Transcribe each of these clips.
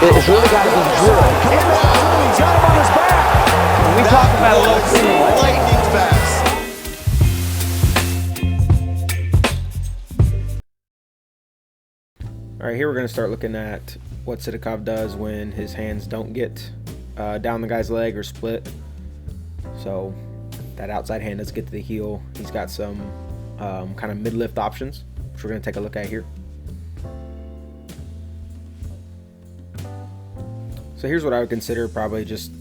It's really got to be drilled. He's got him on his back. We talked about a low single leg. Lightning fast. All right, here we're going to start looking at what Sidakov does when his hands don't get down the guy's leg or split. So that outside hand doesn't get to the heel. He's got some kind of mid-lift options, which we're going to take a look at here. So here's what I would consider probably just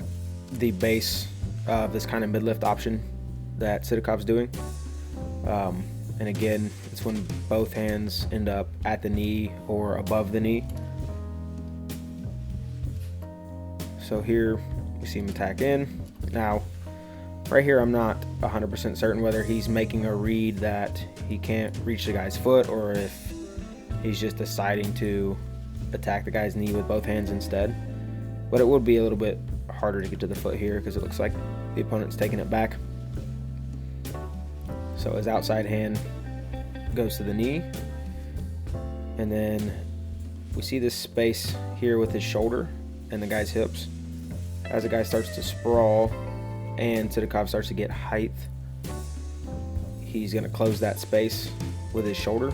the base of this kind of mid-lift option that Sidakov's doing. And again, it's when both hands end up at the knee or above the knee. So here you see him attack in. Now, right here I'm not 100% certain whether he's making a read that he can't reach the guy's foot or if he's just deciding to attack the guy's knee with both hands instead. But it would be a little bit harder to get to the foot here because it looks like the opponent's taking it back. So his outside hand goes to the knee. And then we see this space here with his shoulder and the guy's hips. As the guy starts to sprawl and Sidakov starts to get height, he's going to close that space with his shoulder.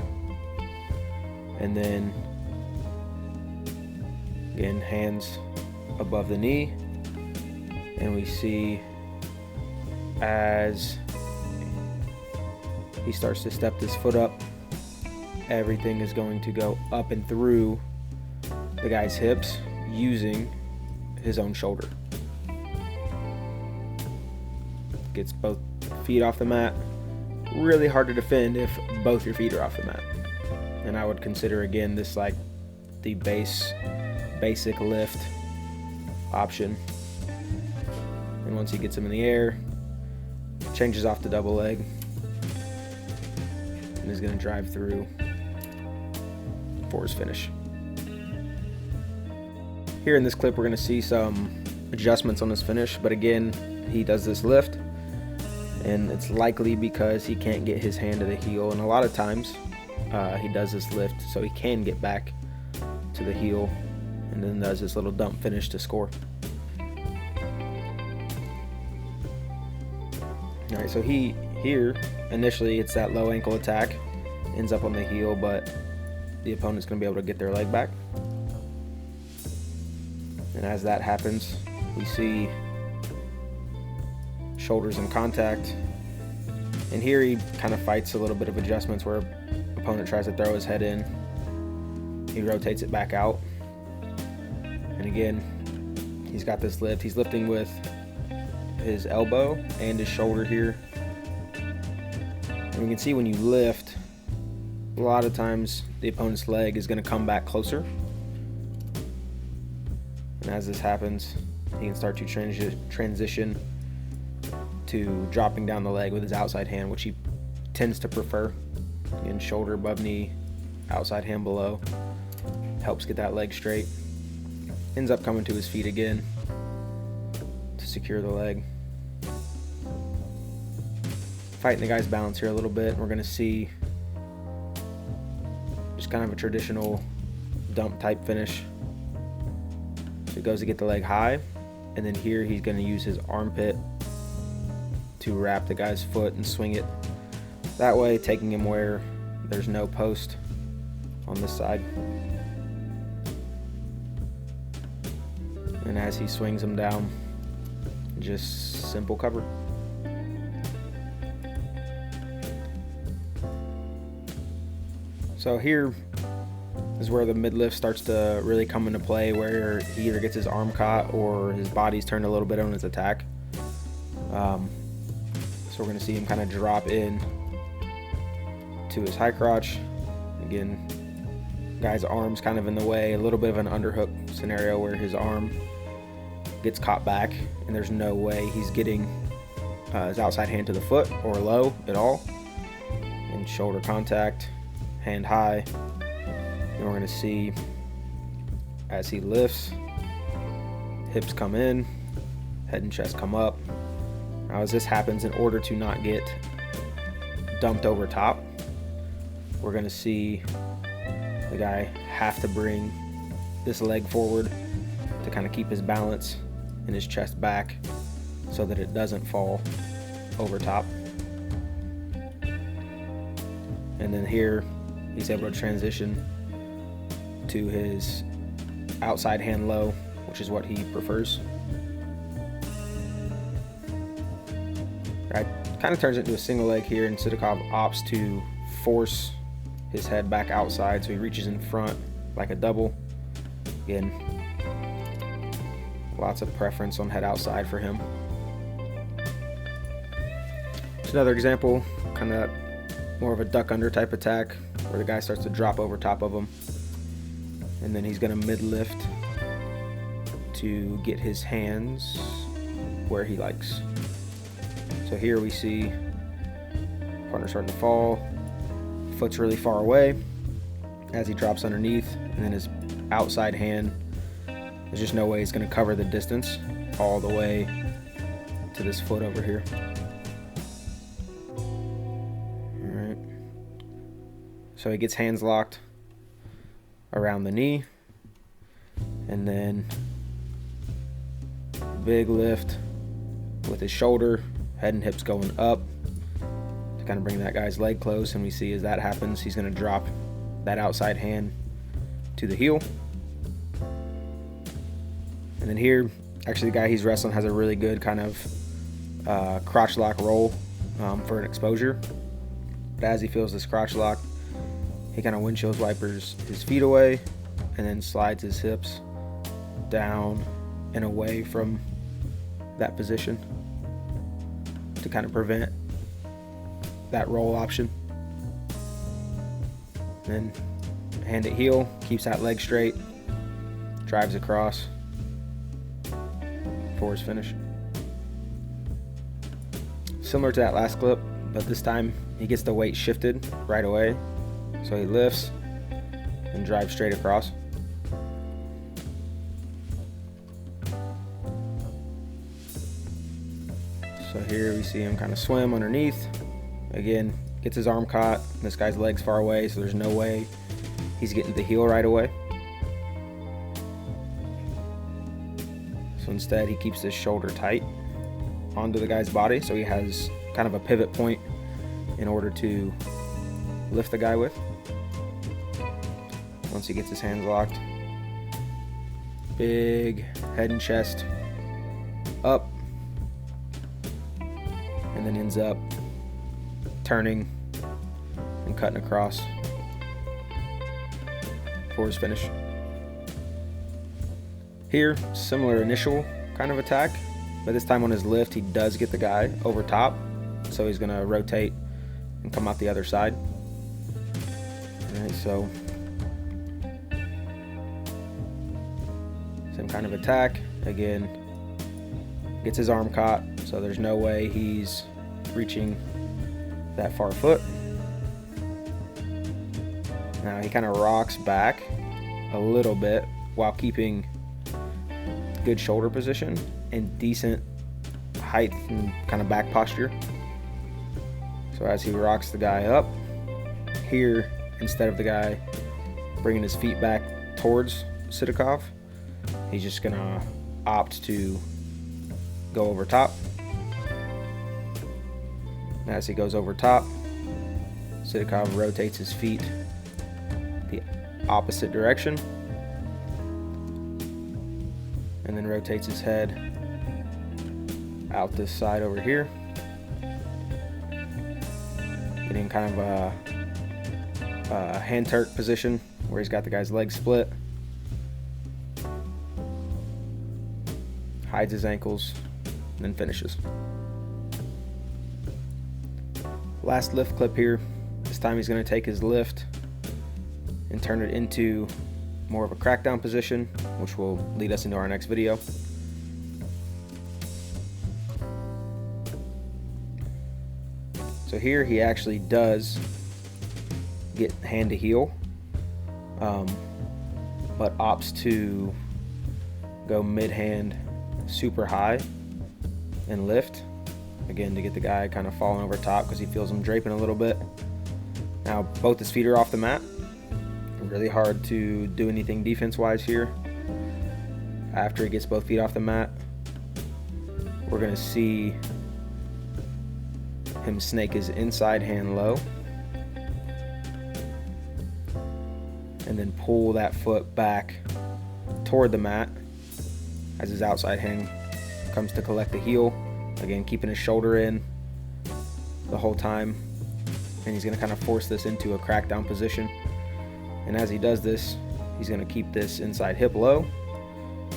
And then, again, hands above the knee, and we see as he starts to step this foot up, everything is going to go up and through the guy's hips using his own shoulder. Gets both feet off the mat. Really hard to defend if both your feet are off the mat. And I would consider again this like the basic lift option. And once he gets him in the air, changes off the double leg and is going to drive through for his finish. Here in this clip we're going to see some adjustments on his finish, but again he does this lift and it's likely because he can't get his hand to the heel, and a lot of times he does this lift so he can get back to the heel and then does this little dump finish to score. Alright, so here initially it's that low ankle attack, ends up on the heel, but the opponent's going to be able to get their leg back. And as that happens, we see shoulders in contact. And here he kind of fights a little bit of adjustments where opponent tries to throw his head in. He rotates it back out. And again, he's got this lift. He's lifting with his elbow and his shoulder here. And you can see when you lift, a lot of times the opponent's leg is going to come back closer. And as this happens, he can start to transition to dropping down the leg with his outside hand, which he tends to prefer. Again, shoulder above knee, outside hand below. Helps get that leg straight. Ends up coming to his feet again to secure the leg. Fighting the guy's balance here a little bit. We're going to see just kind of a traditional dump type finish. So he goes to get the leg high, and then here he's going to use his armpit to wrap the guy's foot and swing it that way, taking him where there's no post on this side. And as he swings him down, just simple cover. So here is where the mid-lift starts to really come into play, where he either gets his arm caught or his body's turned a little bit on his attack. So we're going to see him kind of drop in to his high crotch. Again, guy's arm's kind of in the way, a little bit of an underhook scenario where his arm gets caught back and there's no way he's getting his outside hand to the foot or low at all. And shoulder contact, hand high. And we're going to see as he lifts, hips come in, head and chest come up. Now as this happens, in order to not get dumped over top, we're going to see the guy have to bring this leg forward to kind of keep his balance and his chest back so that it doesn't fall over top. And then here he's able to transition to his outside hand low, which is what he prefers. Right, kind of turns it into a single leg here, and Sidakov opts to force his head back outside, so he reaches in front like a double. Again, lots of preference on head outside for him. It's another example, kind of more of a duck under type attack, where the guy starts to drop over top of him, and then he's going to mid lift to get his hands where he likes. So here we see partner starting to fall, foot's really far away as he drops underneath, and then his outside hand, there's just no way he's going to cover the distance all the way to this foot over here. Alright, so he gets hands locked around the knee, and then big lift with his shoulder, head and hips going up to kind of bring that guy's leg close. And we see as that happens, he's going to drop that outside hand to the heel. And then here, actually the guy he's wrestling has a really good kind of crotch lock roll for an exposure. But as he feels this crotch lock, he kind of windshield wipers his feet away and then slides his hips down and away from that position to kind of prevent that roll option. Then hand at heel, keeps that leg straight, drives across for his finish. Similar to that last clip, but this time he gets the weight shifted right away. So he lifts and drives straight across. So here we see him kind of swim underneath. Again, gets his arm caught. This guy's leg's far away, so there's no way he's getting to the heel right away. So instead, he keeps his shoulder tight onto the guy's body, so he has kind of a pivot point in order to lift the guy with. Once he gets his hands locked, big head and chest up, and then ends up turning and cutting across for his finish. Here, similar initial kind of attack, but this time on his lift, he does get the guy over top, so he's gonna rotate and come out the other side. All right, so same kind of attack. Again, gets his arm caught, so there's no way he's reaching that far foot. Now he kind of rocks back a little bit while keeping good shoulder position and decent height and kind of back posture. So as he rocks the guy up, here, instead of the guy bringing his feet back towards Sidakov, he's just gonna opt to go over top. As he goes over top, Sidakov rotates his feet the opposite direction and then rotates his head out this side over here, getting kind of a hand Turk position where he's got the guy's legs split, hides his ankles, and then finishes. Last lift clip here. This time he's going to take his lift and turn it into more of a crackdown position, which will lead us into our next video. So here he actually does get hand to heel, but opts to go mid-hand super high and lift. Again, to get the guy kind of falling over top because he feels him draping a little bit. Now, both his feet are off the mat. Really hard to do anything defense-wise here. After he gets both feet off the mat, we're going to see him snake his inside hand low and then pull that foot back toward the mat as his outside hand comes to collect the heel. Again, keeping his shoulder in the whole time, and he's going to kind of force this into a crackdown position. And as he does this, he's going to keep this inside hip low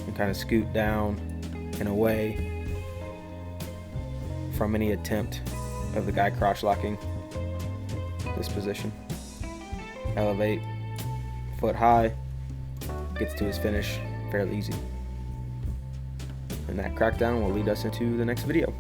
and kind of scoot down and away from any attempt of the guy crotch locking this position. Elevate, foot high, gets to his finish fairly easy. And that crackdown will lead us into the next video.